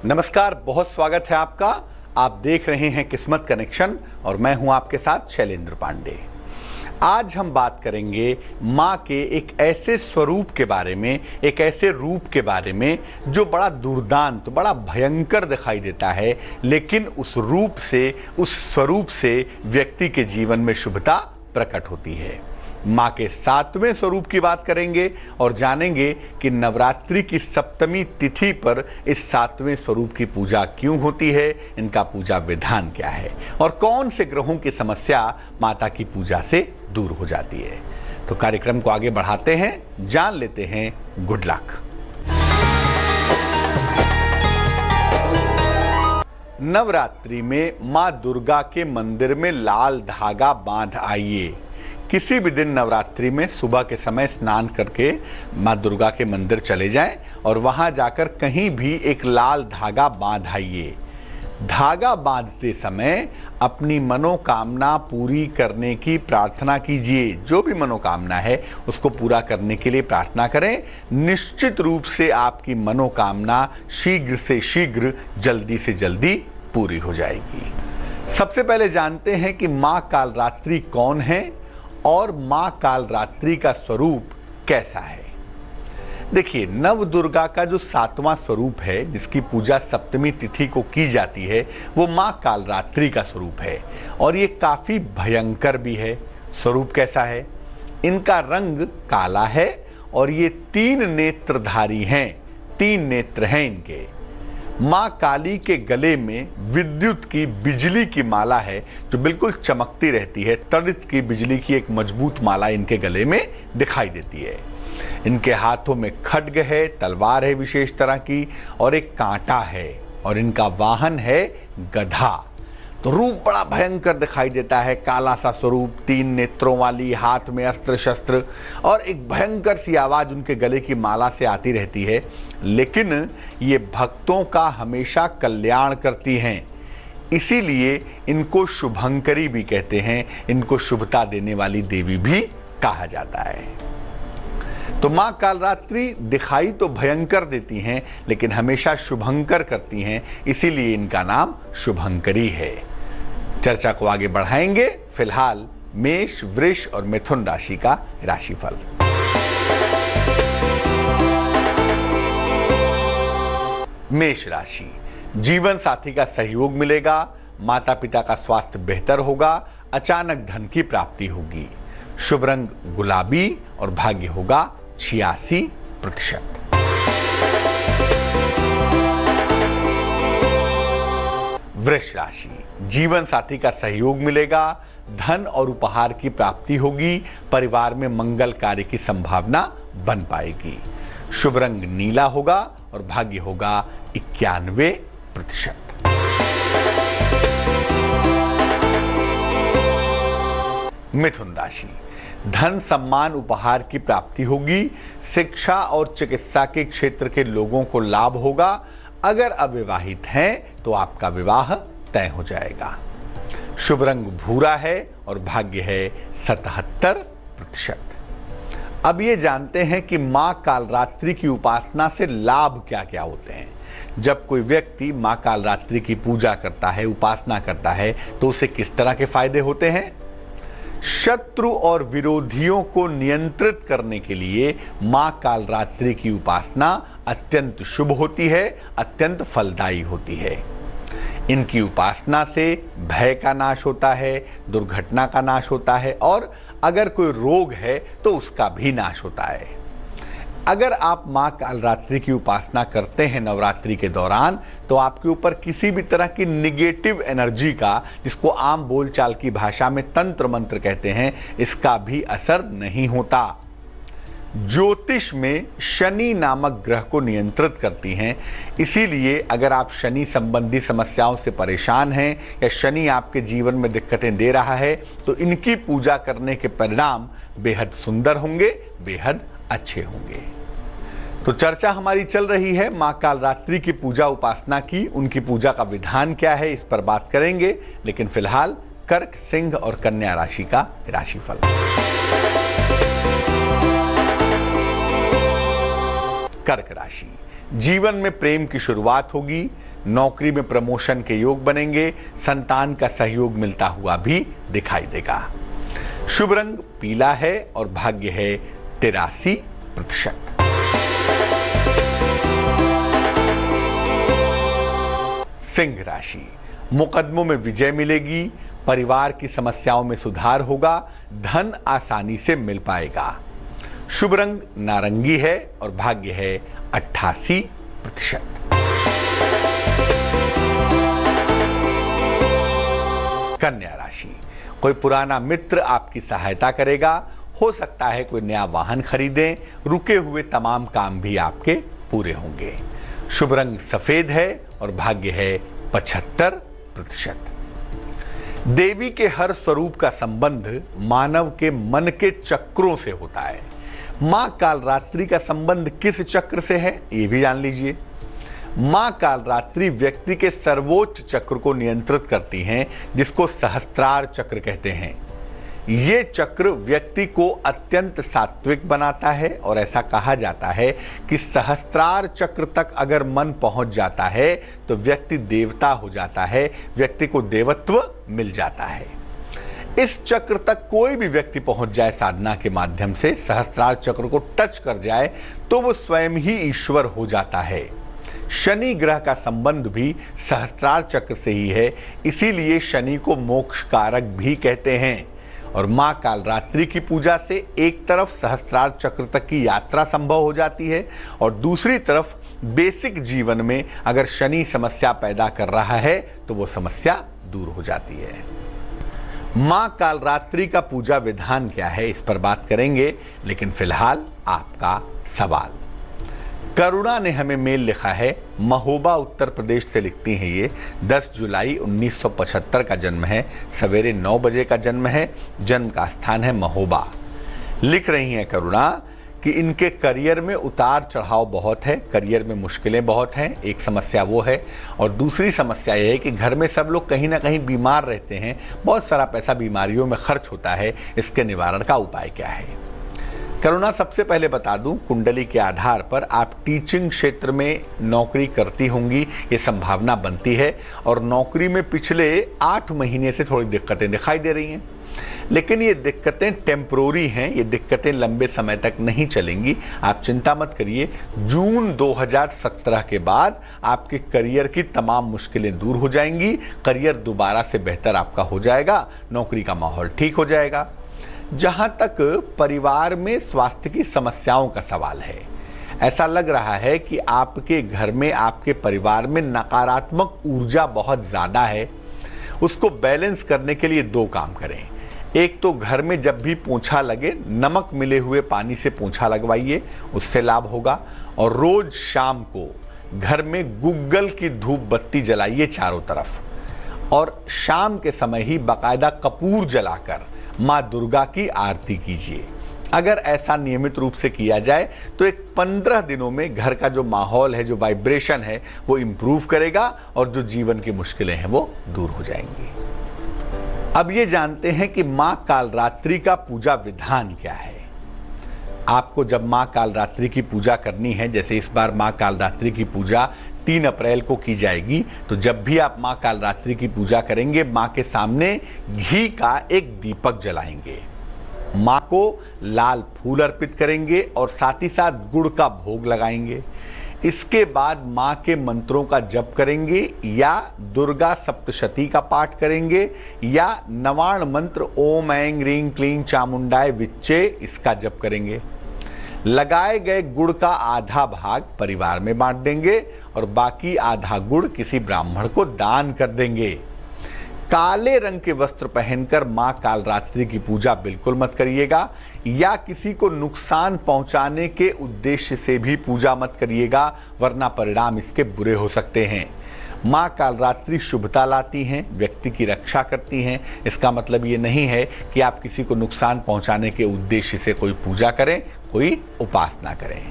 नमस्कार, बहुत स्वागत है आपका। आप देख रहे हैं किस्मत कनेक्शन और मैं हूं आपके साथ शैलेंद्र पांडे। आज हम बात करेंगे माँ के एक ऐसे स्वरूप के बारे में, एक ऐसे रूप के बारे में जो बड़ा दुर्दांत, बड़ा भयंकर दिखाई देता है, लेकिन उस रूप से, उस स्वरूप से व्यक्ति के जीवन में शुभता प्रकट होती है। माँ के 7वें स्वरूप की बात करेंगे और जानेंगे कि नवरात्रि की सप्तमी तिथि पर इस 7वें स्वरूप की पूजा क्यों होती है, इनका पूजा विधान क्या है और कौन से ग्रहों की समस्या माता की पूजा से दूर हो जाती है। तो कार्यक्रम को आगे बढ़ाते हैं, जान लेते हैं गुड लक। नवरात्रि में माँ दुर्गा के मंदिर में लाल धागा बांध आइए। किसी भी दिन नवरात्रि में सुबह के समय स्नान करके माँ दुर्गा के मंदिर चले जाएं और वहां जाकर कहीं भी एक लाल धागा बांध आइए। धागा बांधते समय अपनी मनोकामना पूरी करने की प्रार्थना कीजिए। जो भी मनोकामना है उसको पूरा करने के लिए प्रार्थना करें। निश्चित रूप से आपकी मनोकामना शीघ्र से शीघ्र, जल्दी से जल्दी पूरी हो जाएगी। सबसे पहले जानते हैं कि माँ कालरात्रि कौन है और माँ कालरात्रि का स्वरूप कैसा है। देखिए, नव दुर्गा का जो 7वां स्वरूप है, जिसकी पूजा सप्तमी तिथि को की जाती है, वो माँ कालरात्रि का स्वरूप है और ये काफी भयंकर भी है। स्वरूप कैसा है? इनका रंग काला है और ये 3 नेत्रधारी हैं, 3 नेत्र हैं इनके। माँ काली के गले में विद्युत की, बिजली की माला है जो बिल्कुल चमकती रहती है। त्वरित की बिजली की एक मजबूत माला इनके गले में दिखाई देती है। इनके हाथों में खड्ग है, तलवार है विशेष तरह की और एक कांटा है और इनका वाहन है गधा। तो रूप बड़ा भयंकर दिखाई देता है। काला सा स्वरूप, 3 नेत्रों वाली, हाथ में अस्त्र शस्त्र और एक भयंकर सी आवाज उनके गले की माला से आती रहती है। लेकिन ये भक्तों का हमेशा कल्याण करती हैं, इसीलिए इनको शुभंकरी भी कहते हैं। इनको शुभता देने वाली देवी भी कहा जाता है। तो माँ कालरात्रि दिखाई तो भयंकर देती हैं, लेकिन हमेशा शुभंकर करती हैं, इसीलिए इनका नाम शुभंकरी है। चर्चा को आगे बढ़ाएंगे। फिलहाल मेष, वृष और मिथुन राशि का राशिफल। मेष राशि, जीवन साथी का सहयोग मिलेगा, माता पिता का स्वास्थ्य बेहतर होगा, अचानक धन की प्राप्ति होगी। शुभ रंग गुलाबी और भाग्य होगा 86%। वृष राशि, जीवन साथी का सहयोग मिलेगा, धन और उपहार की प्राप्ति होगी, परिवार में मंगल कार्य की संभावना बन पाएगी। शुभ रंग नीला होगा और भाग्य होगा 91%। मिथुन राशि, धन, सम्मान, उपहार की प्राप्ति होगी, शिक्षा और चिकित्सा के क्षेत्र के लोगों को लाभ होगा। अगर अविवाहित हैं तो आपका विवाह तय हो जाएगा। शुभ रंग भूरा है और भाग्य है 77%। अब ये जानते हैं कि माँ कालरात्रि की उपासना से लाभ क्या क्या होते हैं। जब कोई व्यक्ति माँ कालरात्रि की पूजा करता है, उपासना करता है, तो उसे किस तरह के फायदे होते हैं? शत्रु और विरोधियों को नियंत्रित करने के लिए माँ कालरात्रि की उपासना अत्यंत शुभ होती है, अत्यंत फलदायी होती है। इनकी उपासना से भय का नाश होता है, दुर्घटना का नाश होता है और अगर कोई रोग है तो उसका भी नाश होता है। अगर आप माँ कालरात्रि की उपासना करते हैं नवरात्रि के दौरान, तो आपके ऊपर किसी भी तरह की निगेटिव एनर्जी का, जिसको आम बोलचाल की भाषा में तंत्र मंत्र कहते हैं, इसका भी असर नहीं होता। ज्योतिष में शनि नामक ग्रह को नियंत्रित करती हैं, इसीलिए अगर आप शनि संबंधी समस्याओं से परेशान हैं या शनि आपके जीवन में दिक्कतें दे रहा है, तो इनकी पूजा करने के परिणाम बेहद सुंदर होंगे, बेहद अच्छे होंगे। तो चर्चा हमारी चल रही है माँ कालरात्रि की पूजा उपासना की, उनकी पूजा का विधान क्या है, इस पर बात करेंगे। लेकिन फिलहाल कर्क, सिंह और कन्या राशि का राशिफल। कर्क राशि, जीवन में प्रेम की शुरुआत होगी, नौकरी में प्रमोशन के योग बनेंगे, संतान का सहयोग मिलता हुआ भी दिखाई देगा। शुभ रंग पीला है और भाग्य है 83%। सिंह राशि, मुकदमों में विजय मिलेगी, परिवार की समस्याओं में सुधार होगा, धन आसानी से मिल पाएगा। शुभ रंग नारंगी है और भाग्य है 88%। कन्या राशि, कोई पुराना मित्र आपकी सहायता करेगा, हो सकता है कोई नया वाहन खरीदें, रुके हुए तमाम काम भी आपके पूरे होंगे। शुभ रंग सफेद है और भाग्य है 75%। देवी के हर स्वरूप का संबंध मानव के मन के चक्रों से होता है। मां कालरात्रि का संबंध किस चक्र से है ये भी जान लीजिए। मां कालरात्रि व्यक्ति के सर्वोच्च चक्र को नियंत्रित करती हैं, जिसको सहस्त्रार चक्र कहते हैं। ये चक्र व्यक्ति को अत्यंत सात्विक बनाता है और ऐसा कहा जाता है कि सहस्त्रार चक्र तक अगर मन पहुंच जाता है तो व्यक्ति देवता हो जाता है, व्यक्ति को देवत्व मिल जाता है। इस चक्र तक कोई भी व्यक्ति पहुंच जाए साधना के माध्यम से, सहस्त्रार चक्र को टच कर जाए तो वो स्वयं ही ईश्वर हो जाता है। शनि ग्रह का संबंध भी सहस्त्रार चक्र से ही है, इसीलिए शनि को मोक्ष कारक भी कहते हैं। और मां कालरात्रि की पूजा से एक तरफ सहस्त्रार चक्र तक की यात्रा संभव हो जाती है और दूसरी तरफ बेसिक जीवन में अगर शनि समस्या पैदा कर रहा है तो वो समस्या दूर हो जाती है। मां कालरात्रि का पूजा विधान क्या है इस पर बात करेंगे, लेकिन फिलहाल आपका सवाल। करुणा ने हमें मेल लिखा है, महोबा उत्तर प्रदेश से लिखती हैं ये। 10 जुलाई 1975 का जन्म है, सवेरे 9 बजे का जन्म है, जन्म का स्थान है महोबा। लिख रही हैं करुणा कि इनके करियर में उतार चढ़ाव बहुत है, करियर में मुश्किलें बहुत हैं, एक समस्या वो है। और दूसरी समस्या ये है कि घर में सब लोग कहीं ना कहीं बीमार रहते हैं, बहुत सारा पैसा बीमारियों में खर्च होता है। इसके निवारण का उपाय क्या है? करुणा, सबसे पहले बता दूं, कुंडली के आधार पर आप टीचिंग क्षेत्र में नौकरी करती होंगी, ये संभावना बनती है। और नौकरी में पिछले 8 महीने से थोड़ी दिक्कतें दिखाई दे रही हैं, लेकिन ये दिक्कतें टेम्परोरी हैं, ये दिक्कतें लंबे समय तक नहीं चलेंगी। आप चिंता मत करिए, जून 2017 के बाद आपके करियर की तमाम मुश्किलें दूर हो जाएंगी, करियर दोबारा से बेहतर आपका हो जाएगा, नौकरी का माहौल ठीक हो जाएगा। जहां तक परिवार में स्वास्थ्य की समस्याओं का सवाल है, ऐसा लग रहा है कि आपके घर में, आपके परिवार में नकारात्मक ऊर्जा बहुत ज़्यादा है। उसको बैलेंस करने के लिए 2 काम करें। एक तो घर में जब भी पोंछा लगे, नमक मिले हुए पानी से पोंछा लगवाइए, उससे लाभ होगा। और रोज शाम को घर में गुग्गल की धूप बत्ती जलाइए चारों तरफ, और शाम के समय ही बाकायदा कपूर जलाकर माँ दुर्गा की आरती कीजिए। अगर ऐसा नियमित रूप से किया जाए तो एक 15 दिनों में घर का जो माहौल है, जो वाइब्रेशन है, वो इम्प्रूव करेगा और जो जीवन की मुश्किलें हैं वो दूर हो जाएंगी। अब ये जानते हैं कि माँ कालरात्रि का पूजा विधान क्या है। आपको जब माँ कालरात्रि की पूजा करनी है, जैसे इस बार माँ कालरात्रि की पूजा 3 अप्रैल को की जाएगी, तो जब भी आप माँ कालरात्रि की पूजा करेंगे, माँ के सामने घी का एक दीपक जलाएंगे, माँ को लाल फूल अर्पित करेंगे और साथ ही साथ गुड़ का भोग लगाएंगे। इसके बाद माँ के मंत्रों का जप करेंगे, या दुर्गा सप्तशती का पाठ करेंगे, या नवाण मंत्र ओम ऐं ह्रीं क्लीं चामुंडाय विच्चे, इसका जप करेंगे। लगाए गए गुड़ का आधा भाग परिवार में बांट देंगे और बाकी आधा गुड़ किसी ब्राह्मण को दान कर देंगे। काले रंग के वस्त्र पहनकर मां कालरात्रि की पूजा बिल्कुल मत करिएगा, या किसी को नुकसान पहुंचाने के उद्देश्य से भी पूजा मत करिएगा, वरना परिणाम इसके बुरे हो सकते हैं। माँ कालरात्रि शुभता लाती हैं, व्यक्ति की रक्षा करती हैं। इसका मतलब ये नहीं है कि आप किसी को नुकसान पहुंचाने के उद्देश्य से कोई पूजा करें, कोई उपासना करें।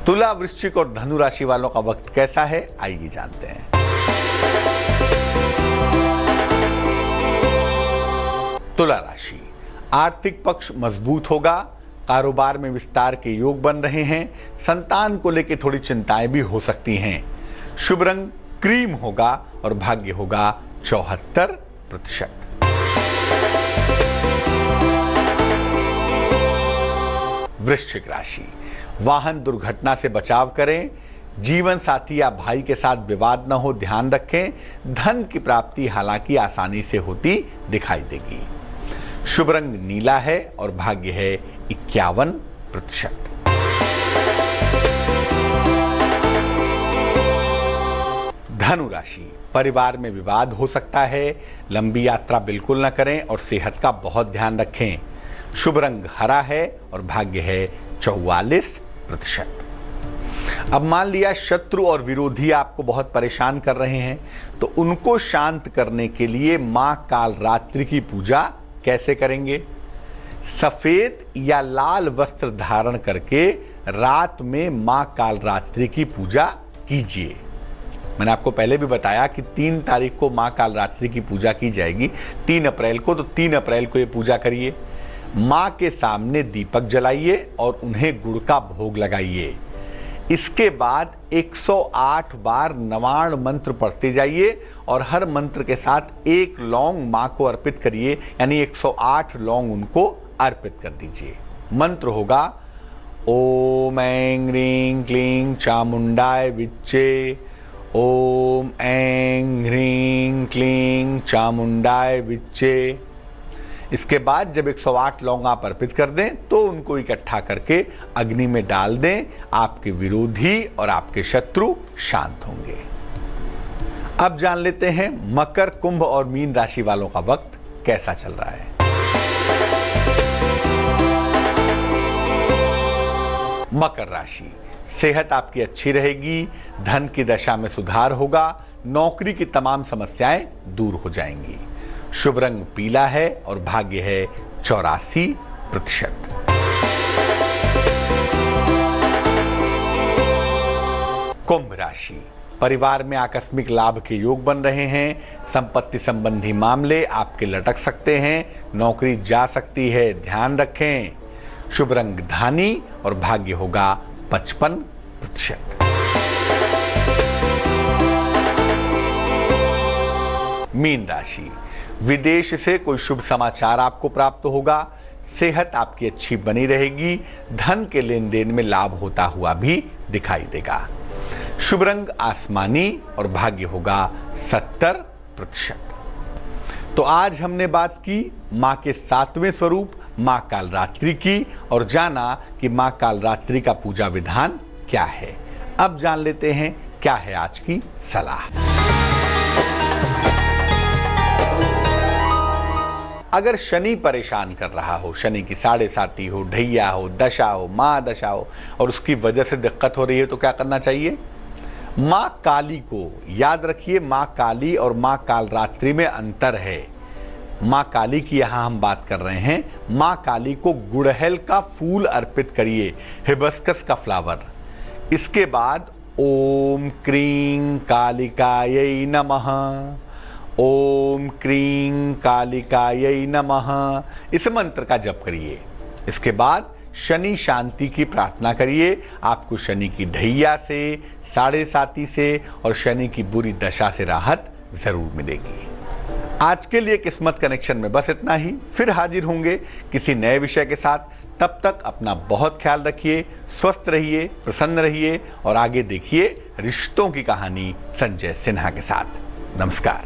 तुला, वृश्चिक और धनु राशि वालों का वक्त कैसा है, आइए जानते हैं। तुला राशि, आर्थिक पक्ष मजबूत होगा, कारोबार में विस्तार के योग बन रहे हैं, संतान को लेकर थोड़ी चिंताएं भी हो सकती हैं। शुभ रंग क्रीम होगा और भाग्य होगा 74%। वृश्चिक राशि, वाहन दुर्घटना से बचाव करें। जीवन साथी या भाई के साथ विवाद न हो, ध्यान रखें। धन की प्राप्ति हालांकि आसानी से होती दिखाई देगी। शुभ रंग नीला है और भाग्य है 51%। धनु राशि, परिवार में विवाद हो सकता है। लंबी यात्रा बिल्कुल न करें और सेहत का बहुत ध्यान रखें। शुभ रंग हरा है और भाग्य है 44%। अब मान लिया शत्रु और विरोधी आपको बहुत परेशान कर रहे हैं, तो उनको शांत करने के लिए मां कालरात्रि की पूजा कैसे करेंगे? सफेद या लाल वस्त्र धारण करके रात में मां कालरात्रि की पूजा कीजिए। मैंने आपको पहले भी बताया कि 3 तारीख को मां कालरात्रि की पूजा की जाएगी, 3 अप्रैल को, तो 3 अप्रैल को ये पूजा करिए। मां के सामने दीपक जलाइए और उन्हें गुड़ का भोग लगाइए। इसके बाद 108 बार नवाण मंत्र पढ़ते जाइए और हर मंत्र के साथ 1 लौंग मां को अर्पित करिए, यानी 108 लौंग उनको अर्पित कर दीजिए। मंत्र होगा ओम ऐं ह्रीं क्लीं चामुंडाय विच्चे, ओम ऐं ह्रीं क्लीं चामुंडाय विच्चे। इसके बाद जब 108 लौंग आप अर्पित कर दें तो उनको इकट्ठा करके अग्नि में डाल दें। आपके विरोधी और आपके शत्रु शांत होंगे। अब जान लेते हैं मकर, कुंभ और मीन राशि वालों का वक्त कैसा चल रहा है। मकर राशि, सेहत आपकी अच्छी रहेगी। धन की दशा में सुधार होगा। नौकरी की तमाम समस्याएं दूर हो जाएंगी। शुभ रंग पीला है और भाग्य है 84%। कुंभ राशि, परिवार में आकस्मिक लाभ के योग बन रहे हैं। संपत्ति संबंधी मामले आपके लटक सकते हैं। नौकरी जा सकती है, ध्यान रखें। शुभ रंग धानी और भाग्य होगा 55%। मीन राशि, विदेश से कोई शुभ समाचार आपको प्राप्त होगा। सेहत आपकी अच्छी बनी रहेगी। धन के लेन देन में लाभ होता हुआ भी दिखाई देगा। शुभ रंग आसमानी और भाग्य होगा 70%। तो आज हमने बात की मां के 7वें स्वरूप मां कालरात्रि की और जाना कि मां कालरात्रि का पूजा विधान क्या है। अब जान लेते हैं क्या है आज की सलाह। अगर शनि परेशान कर रहा हो, शनि की 7.5 हो, ढैया हो, दशा हो, महादशा हो और उसकी वजह से दिक्कत हो रही है, तो क्या करना चाहिए? मां काली को याद रखिए। मां काली और मां कालरात्रि में अंतर है। मां काली की यहां हम बात कर रहे हैं। मां काली को गुड़हल का फूल अर्पित करिए, हिबिस्कस का फ्लावर। इसके बाद ओम क्रीं कालिकायै नमः, ओम क्रीं कालिकायै नमः, इस मंत्र का जप करिए। इसके बाद शनि शांति की प्रार्थना करिए। आपको शनि की ढैया से, 7.5 से और शनि की बुरी दशा से राहत जरूर मिलेगी। आज के लिए किस्मत कनेक्शन में बस इतना ही। फिर हाजिर होंगे किसी नए विषय के साथ। तब तक अपना बहुत ख्याल रखिए, स्वस्थ रहिए, प्रसन्न रहिए और आगे देखिए रिश्तों की कहानी संजय सिन्हा के साथ। नमस्कार।